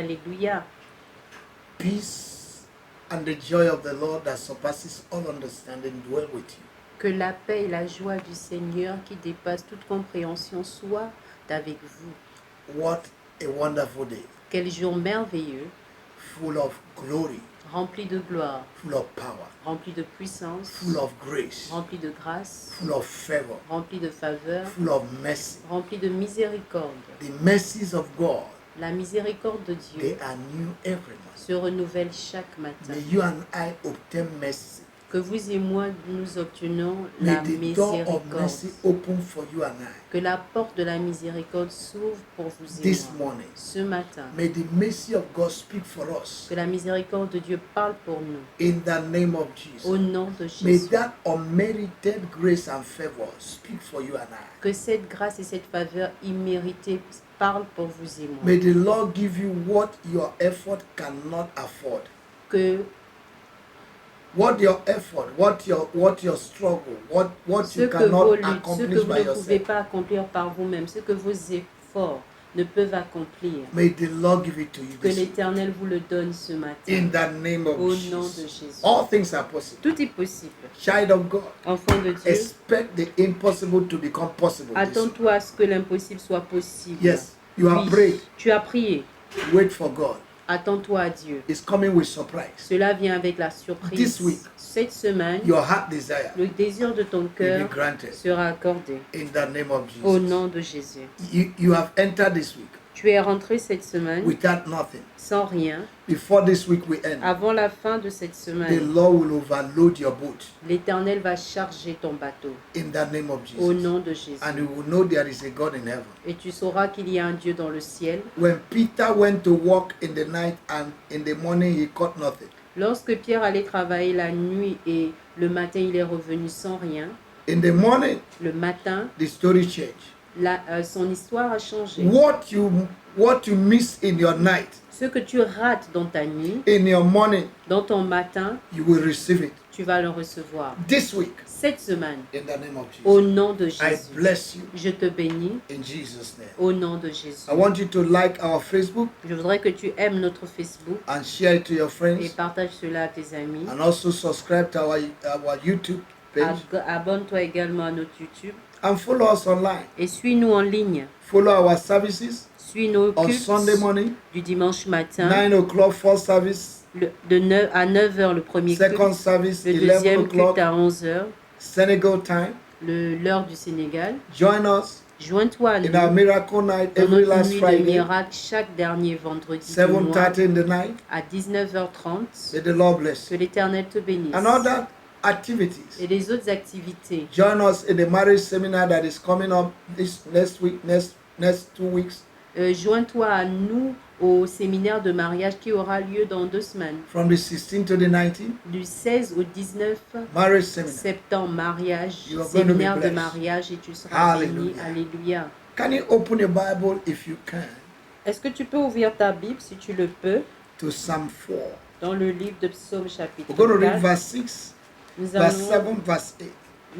Alléluia. Peace and the joy of the Lord that surpasses all understanding dwell with you. Que la paix et la joie du Seigneur qui dépasse toute compréhension soient avec vous. What a wonderful day, Quel jour merveilleux, full of glory, rempli de gloire, full of power, rempli de puissance, full of grace, rempli de grâce, full of favor, rempli de faveur, full of mercy. rempli de miséricorde. The mercies of God, La miséricorde de they Dieu are new every month. se renouvelle chaque matin. May you and I obtain mercy. Que vous et moi, nous obtenons May la the door of miséricorde. mercy open for you and I. Que la porte de la miséricorde s'ouvre pour vous et This moi. morning, Ce matin, may the mercy of God speak for us. que la miséricorde de Dieu parle pour nous. In the name of Au Jesus. nom de May Jésus. that unmerited grace and favor speak for you and I. Que cette grâce et cette faveur imméritée parlent pour vous et moi. May the Lord give you what your effort cannot afford. Que What your effort, what your struggle, what ce you que vos cannot luttes, ce que accomplish vous by ne pouvez yourself. pas accomplir par vous-même, ce que vos efforts ne peuvent accomplir, May the Lord give it to you que this week. l'Éternel vous le donne ce In matin. the name of Au nom de Jesus. Jésus. All things are possible. Tout est possible. Child of God, Enfant de Dieu, expect the impossible to become possible. This week. attends-toi à ce que l'impossible soit possible. Yes, you have Oui, prayed. tu as prié. Wait for God. Attends-toi à Dieu. It's coming with surprise. Cela vient avec la surprise. This week, Cette semaine, your heart desire le désir de ton will cœur be granted sera accordé. in the name of Au Jesus. nom de Jésus. You have entered this week Tu es rentré cette semaine without nothing. sans rien. Before this week we end, Avant la fin de cette the semaine, Lord will overload your boat l'Éternel va charger ton bateau. in the name of Au Jesus. nom de Jésus. And you will know there is a God in heaven. Et tu sauras qu'il y a un Dieu dans le ciel. When Peter went to walk in the night and in the morning he caught nothing. Lorsque Pierre allait travailler la nuit et le matin il est revenu sans rien, In the morning, le matin, the story changed. son histoire a changé. What you miss in your night, Ce que tu rates dans ta nuit, in your morning, dans ton matin, you will receive it. tu vas le recevoir. This week, Cette semaine, in the name of au Jesus, nom de I Jésus, bless you je te bénis in Jesus' name. au nom de Jésus. I want you to like our Facebook Je voudrais que tu aimes notre Facebook and share it to your et friends, partage cela à tes amis. and also subscribe to our YouTube page, Abonne-toi également à notre YouTube and follow us online. et suis-nous en ligne. Follow our services Suis nos on cultes Sunday morning, du dimanche matin 9 o'clock first service, de 9 à 9h le premier second culte, service, le 11 deuxième o'clock culte à 11h, Senegal time. l'heure du Sénégal. Join us Joins-toi à nous in our miracle night dans every notre last nuit de Friday, miracle chaque dernier vendredi du mois 7:30 in the night. à 19h30. May the Lord bless Que you. l'Éternel te bénisse. And other activities. Et les autres activités. Join us in the marriage seminar that is coming up this next week, next 2 weeks, Joins-toi à nous au séminaire de mariage qui aura lieu dans 2 semaines. from the 16th to the 19th. Du 16 au 19 Marriage seminar. septembre, mariage, You are going to be séminaire de blessed. mariage et tu seras béni. Hallelujah. Alléluia. Can you open your Bible if you can Est-ce que tu peux ouvrir ta Bible, si tu le peux, to Psalm 4? dans le livre de Psaume chapitre We're going to read 4. verse 6, Nous verse allons 7, verse 8.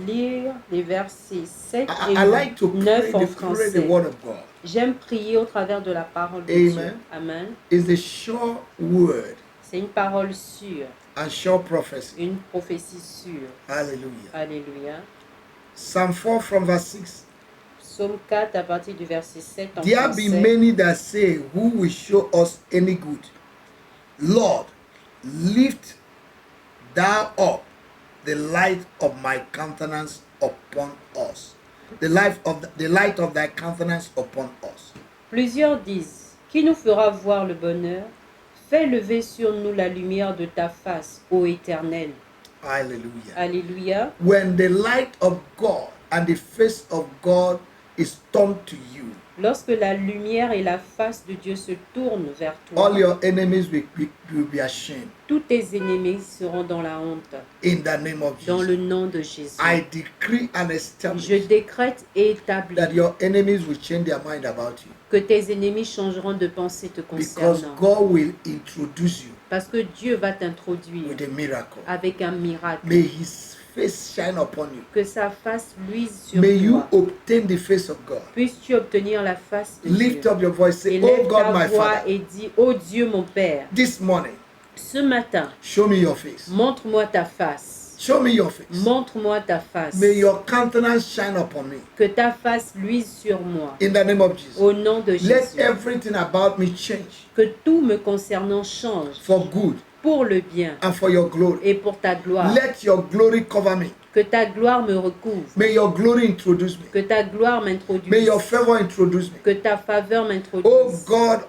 lire les versets 7 I et like to 9 en pray the français. word of God. J'aime prier au travers de la parole de Amen. Dieu. Amen. It's a sure word C'est une parole sûre, and sure prophecy. une prophétie sûre. Hallelujah. Alléluia. Psalm 4 from verse 6. Psaume 4 à partir du verset 7 en There be français. many that say, who will show us any good? Lord, lift thou up the light of my countenance upon us. The light of thy countenance upon us. Plusieurs disent, qui nous fera voir le bonheur? Fais lever sur nous la lumière de ta face, ô Éternel. Hallelujah. Alléluia. When the light of God and the face of God is turned to you, Lorsque la lumière et la face de Dieu se tournent vers toi, all your enemies will be ashamed. tous tes ennemis seront dans la honte. In the name of Dans le Jesus, nom de Jésus. I decree and Je establish décrète et établis that your enemies will change their mind about you, que tes ennemis changeront de pensée te because concernant. God will introduce you Parce que Dieu va t'introduire with a miracle. avec un miracle. May His face shine upon you. Que sa face luise sur May you toi. obtain the face of God. Puisses-tu obtenir la face de Lift Dieu. up your voice, say, Élève oh God, ta my voix Father, et dis, ô Dieu mon Père, this morning, ce matin, show me your face. montre-moi ta face. Show me your face. Montre-moi ta face. May your countenance shine upon me. Que ta face luise sur moi. In the name of Jesus. Au nom de Let Jésus. everything about me change Que tout me concernant change for good pour le bien and for your glory. et pour ta gloire. Let your glory cover me. Que ta gloire me recouvre. May your glory introduce me. Que ta gloire m'introduise. May your favor introduce me. Que ta faveur Oh m'introduise. God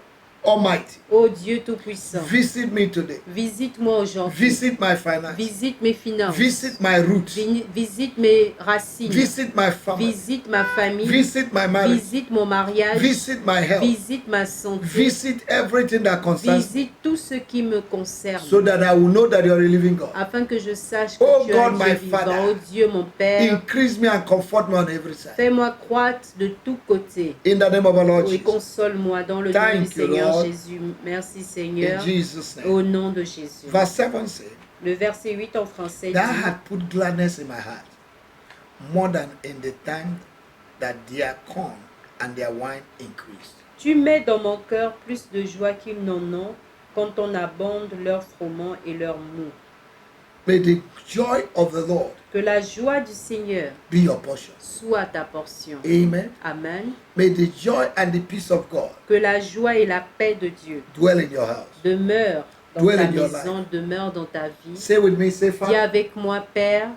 Almighty, Ô Dieu Tout-Puissant, visit me today. visite-moi aujourd'hui. Visit my finance. Visite mes finances. Visit my roots. Visite mes racines. Visit my family. Visite ma famille. Visit my marriage. Visite mon mariage. Visit my health. Visite ma santé. Visit everything that concerns me, Visite tout ce qui me concerne. so that I will know that you are a living God. Afin que je sache que Oh tu es un God, Dieu my vivant. Father, Oh Dieu mon Père, Increase me and comfort me on every side. fais-moi croître de tous côtés. In the name of our Lord Et Jesus. console-moi dans le nom du Thank you, Seigneur Lord. Jésus. Merci In Seigneur. Jesus' Au name. nom de Jésus. Verse 7 said, Le verset 8 en français Thou dit: hast put gladness in my heart, more than in the time that their corn and their wine increased. Tu mets dans mon cœur plus de joie qu'ils n'en ont quand on abonde leur froment et leur mou. May the joy of the Lord Que la joie du Seigneur be your portion. soit ta portion. Amen. Amen. May the joy and the peace of God Que la joie et la paix de Dieu dwell in your house. demeurent dans Dwell ta in your maison, demeurent dans ta vie. Say with me, say, Dis Father, avec moi, Père,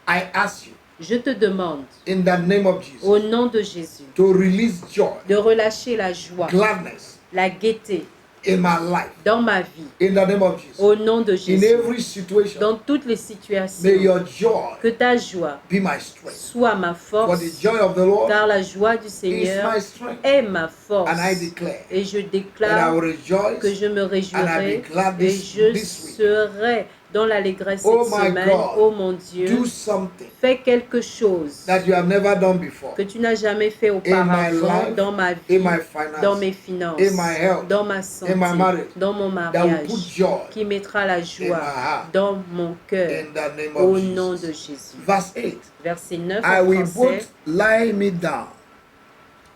I ask you je te demande, in the name of au Jesus nom de Jésus, to release joy, de relâcher la joie, gladness la gaieté in my life. dans ma vie. In the name of Jesus. Au nom de In Jésus. every situation, Dans toutes les may situations, your joy que ta joie be my strength. soit ma For force, the joy of the Lord car la joie du is Seigneur my strength. est ma force. And I declare Et je that I déclare will rejoice. que je me and réjouirai I'll be glad et this je week. serai dans l'allégresse Oh cette my semaine. God, Oh mon Dieu, Do something fais quelque chose that you have never done before. que tu n'as jamais fait my auparavant life, dans ma in vie, my finance, dans mes finances, in my health, dans ma santé, in my marriage, dans mon that will mariage, put joy qui mettra la in my joie heart. dans mon cœur. In the name Au of nom de Jesus. Jésus. Verse 8. Verset 9 I en will français. both lie me down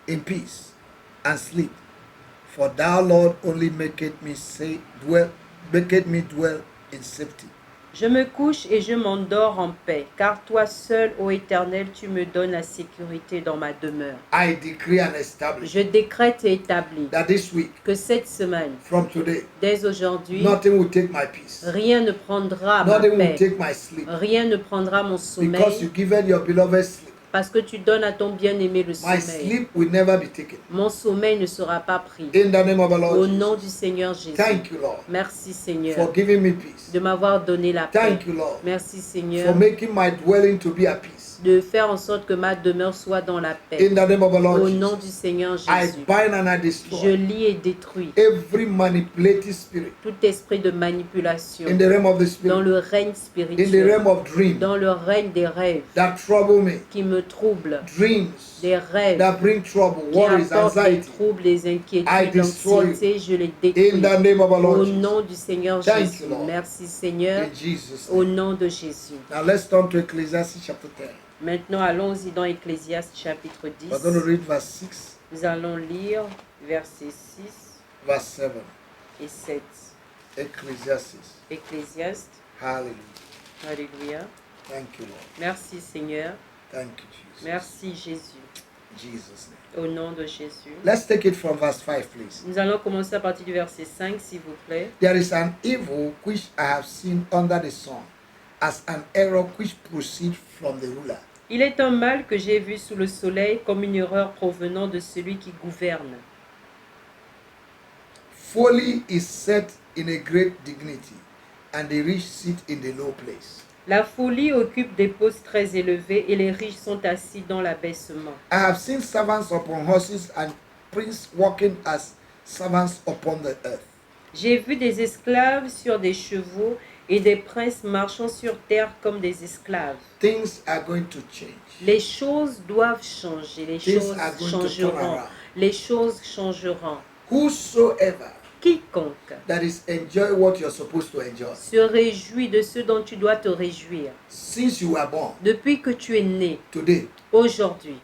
in peace and sleep, for thou Lord only maketh me dwell in safety. Je me couche et je m'endors en paix, car toi seul, ô Éternel, tu me donnes la sécurité dans ma demeure. I decree and establish Je décrète et établis that this week, que cette semaine, from today, dès aujourd'hui, nothing will take my peace. rien ne prendra ma Nothing will paix, take my sleep. rien ne prendra mon Because you sommeil, given your beloved sleep. parce que tu donnes à ton bien-aimé le My sommeil. sleep will never be taken. Mon sommeil ne sera pas pris. In the name of the Au Lord nom du Jesus. Seigneur Jésus. Thank you, Lord, Merci Seigneur for giving me peace. de m'avoir donné la paix. Thank you, Lord, Merci Seigneur for making my dwelling to be at peace. de faire en sorte que ma demeure soit dans la paix. In the name of the Lord Au nom du Jesus. Seigneur I Jésus. bind and I Je destroy lie et détruis every manipulative spirit tout esprit de manipulation in the realm of the dans spirit, le règne in the spirituel, realm of dreams dans le règne des rêves that trouble me, qui me troublent, dreams des rêves that bring trouble, qui worries, apportent les anxiety. troubles, les I inquiétudes, destroy l'anxiété, je les In détruis. the name of our Au Lord Jesus. nom du Seigneur Thank Jésus. you, Lord. Merci Seigneur. In Jesus' Au name. nom de Jésus. Now let's turn to Ecclesiastes chapter 10. Maintenant, allons-y dans Ecclésiaste chapitre 10. We're going to read verse 6, Nous allons lire versets 6 verse 7. et 7. Ecclesiastes. Ecclésiaste. Hallelujah. Alléluia. Thank you, Lord. Merci Seigneur. Thank you, Jesus. Merci Jésus. Jesus' name. Au nom de Jésus. Let's take it from verse 5, please. Nous allons commencer à partir du verset 5, s'il vous plaît. There is an evil which I have seen under the sun, as an error which proceeds from the ruler. Il est un mal que j'ai vu sous le soleil comme une erreur provenant de celui qui gouverne. Folly is set in a great dignity, and the rich sit in the low place. La folie occupe des postes très élevés et les riches sont assis dans l'abaissement. I have seen servants upon horses and princes walking as servants upon the earth. J'ai vu des esclaves sur des chevaux et des princes marchant sur terre comme des esclaves. Things are going to change. Les choses doivent changer, les Things choses are going to turn changeront, around. les choses changeront. Whosoever Quiconque that is enjoy what you're supposed to enjoy. se réjouit de ce dont tu dois te réjouir. Since you were born, Depuis que tu es né, today, aujourd'hui,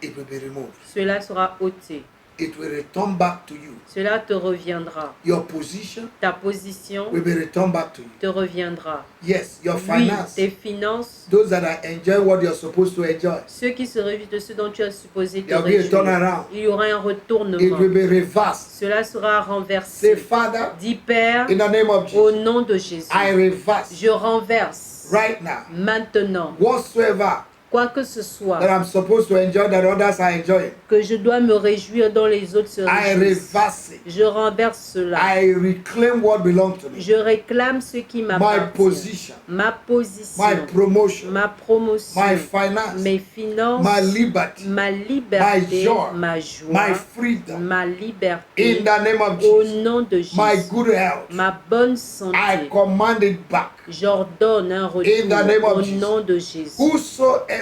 it will be removed. cela sera ôté. It will return back to you. Cela te reviendra. Your position Ta position will be returned back to you. te reviendra. Yes, your Oui, finance. tes finances, Those that are enjoy what you're supposed to enjoy. ceux qui se réjouissent de ce dont tu as supposé te There will be a réjouir, turnaround. il y aura un It retournement. will be reversed. Cela sera Say, renversé. Father, Dis Père, in the name of au Jesus, nom de Jésus, I reverse je renverse right now maintenant whatsoever quoi que ce soit that I'm supposed to enjoy that others are enjoying. que je dois me réjouir dont les autres se I réjouissent. reverse it. Je renverse cela. I reclaim what belongs to me. Je réclame ce qui My m'appartient. position, Ma position, my promotion, ma promotion, my finance, mes finances, my liberty, ma liberté, my joy, ma joie, my freedom. ma liberté, In the name of au Jesus, nom de Jésus, my good health, ma bonne I santé, command it back. j'ordonne un In the name retour of au Jesus. nom de Jésus. Whosoever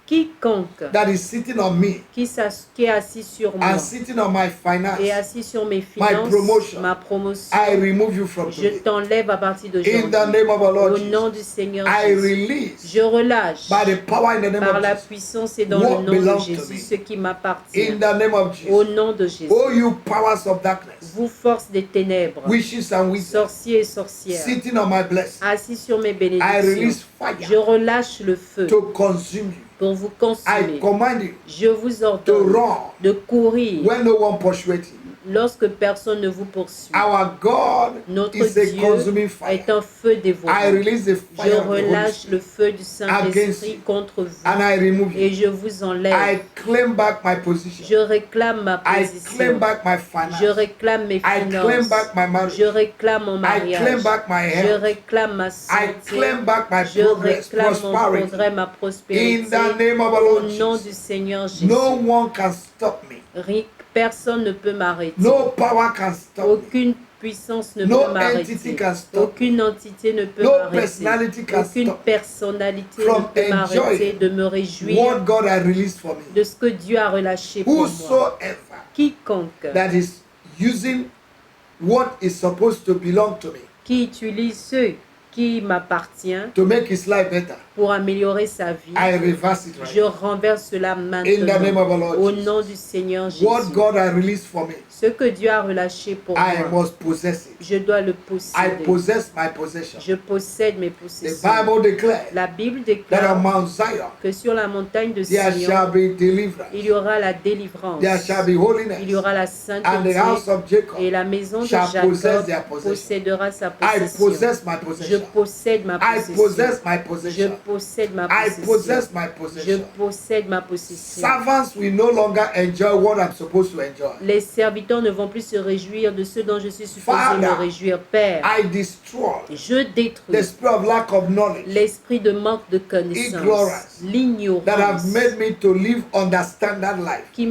Quiconque that is sitting on me qui est assis sur moi and sitting on my finance, et assis sur mes my finances, promotion, ma promotion, I remove you from je today. t'enlève à partir In d'aujourd'hui. the name of our Lord Au nom du Jesus, Seigneur I Jésus, release je relâche by the power in the name par of la Jesus. puissance et dans What le nom de belongs to Jésus me. ce qui m'appartient. In the name of Au Jesus. nom de Jésus. Oh, you powers of darkness, Vous forces des ténèbres, witches and wizards, sorciers et sorcières, sitting on my blessing, assis sur mes I bénédictions, release je fire relâche le feu to consume you. pour vous I consumer. command you Je vous to ordonne run de courir when no one pursues you. lorsque personne ne vous poursuit. Our God Notre is a Dieu consuming est fire. un feu I dévorant. release the Je fire of the Holy relâche Spirit le feu du against Saint-Esprit you. contre vous and I remove et you. je vous I enlève. claim back my position. Je réclame ma I claim position. back my Je finance. réclame mes I claim finances. back my marriage. Je réclame mon I claim mariage. back my Je health. réclame ma I santé. claim back my Je progress, réclame mon prosperity. progrès, ma In prospérité. the name of our Au Lord nom Jesus. du Seigneur Jésus. No one can stop me. Personne ne peut m'arrêter. No power can stop me. Aucune puissance ne No peut entity m'arrêter. can stop Aucune entité ne peut No m'arrêter. personality can Aucune stop me personnalité from ne peut m'arrêter enjoying de me réjouir what God has released for me. de ce que Dieu a relâché pour moi. Whosoever Quiconque that is using what is supposed to belong to me qui utilise ce qui m'appartient to make his life better, pour améliorer sa vie, I reverse it right je now. renverse cela In the name maintenant. of our Lord Au Jesus. nom du Seigneur What Jésus. God has released for me, Ce que Dieu a relâché pour I moi, must possess it. je dois le I posséder. possess my possession. Je possède mes The possessions. Bible declares La Bible that déclare on Mount Zion que sur la montagne de there Sion, shall be deliverance, il y aura la délivrance, there shall be il y holiness, aura la and the sainteté, house of Jacob et la maison de shall possess Jacob their possession. possédera sa I possession. possess my Je possession. possède ma I possession. possess my Je possession. possède ma I possession. possess my Je possession. possède ma possession. Servants will no longer enjoy what I'm supposed to enjoy. Les serviteurs ne vont plus se réjouir de ce dont je suis supposé Father, me réjouir. Père, I destroy je the détruis spirit of lack of knowledge l'esprit de manque de connaissance, Ignorance. that have l'ignorance made me to live on that standard life. qui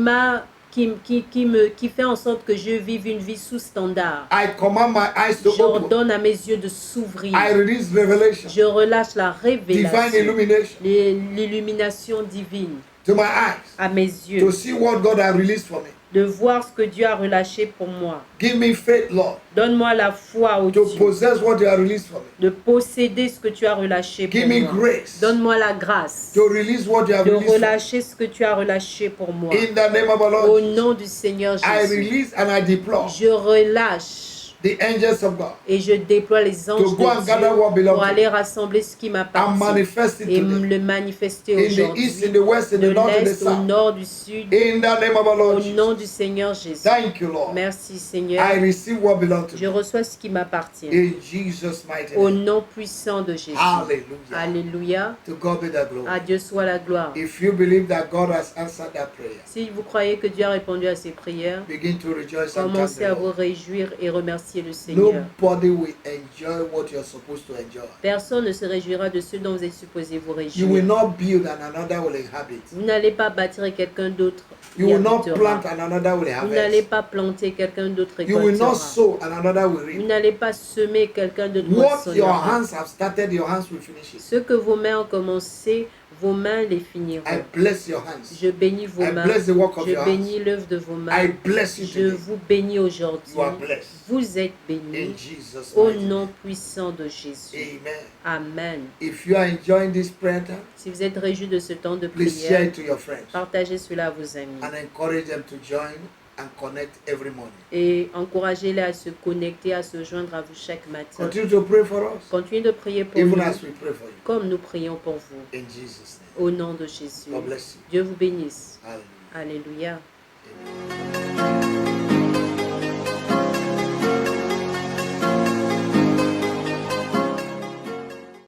fait en sorte que je vive une vie sous standard. I command my eyes to open. J'ordonne à mes yeux de s'ouvrir. I release revelation, Je relâche la divine révélation, illumination l'illumination divine to my eyes à mes to yeux, see what God has released for me. de voir ce que Dieu a relâché pour moi. Give me faith, Lord, Donne-moi la foi, ô to Dieu, possess what you have released for me. de posséder ce que tu as relâché pour Give me moi. grace Donne-moi la grâce to release what you have de released for me. relâcher ce que tu as relâché pour moi. In the name of our Au Lord, Jesus, nom du Seigneur I Jésus, release and I deploy je relâche the angels of God et je déploie les anges to go and de gather what Dieu belongs pour to aller me rassembler ce qui and m'appartient manifest it et today. le manifester In the aujourd'hui, east, in the west, in de the north, in the l'est au south. nord, du sud, In the name of our au Lord nom Jesus. du Seigneur Jésus. Thank you, Lord. Merci Seigneur, I receive what belongs to je me. reçois ce qui m'appartient. In Jesus' mighty Au name. nom puissant de Jésus. Hallelujah. Alléluia. To God be the À glory. Dieu soit la gloire. If you believe that God has answered that prayer, Si vous croyez que Dieu a répondu à ces prières, begin to rejoice and thank commencez the à vous Lord. réjouir et remercier le Seigneur. Nobody will enjoy what you're supposed to enjoy. Personne ne se réjouira de ce dont vous êtes supposé vous You will réjouir. not build and another will inhabit. Vous n'allez pas bâtir et quelqu'un d'autre You y will not habitera. plant and another will Vous n'allez harvest. pas planter, quelqu'un d'autre You will not récoltera. sow and another will Vous reap. n'allez pas semer, quelqu'un d'autre What your moissonnera. hands have started, your hands will finish it. Ce que vos mains ont commencé, Vos mains les I finiront. bless your hands. Je bénis vos I mains. bless the work of Je your bénis hands. l'œuvre de vos I mains. bless you Je today. vous bénis aujourd'hui. You are blessed. Vous êtes In bénis Jesus' au mighty nom name. puissant de Jésus. Amen. Amen. If you are enjoying this prayer time, Si vous êtes réjouis de ce temps de please share prière, it to your friends partagez cela à vos amis and encourage them to join and connect every morning. et encouragez-les à se connecter, à se joindre à vous chaque matin. Continue to pray for us, Continuez de prier pour even nous, as we pray for you. comme nous prions pour vous. In Jesus' name. Au nom de Jésus. God bless you. Dieu vous bénisse. Hallelujah. Alléluia. Amen.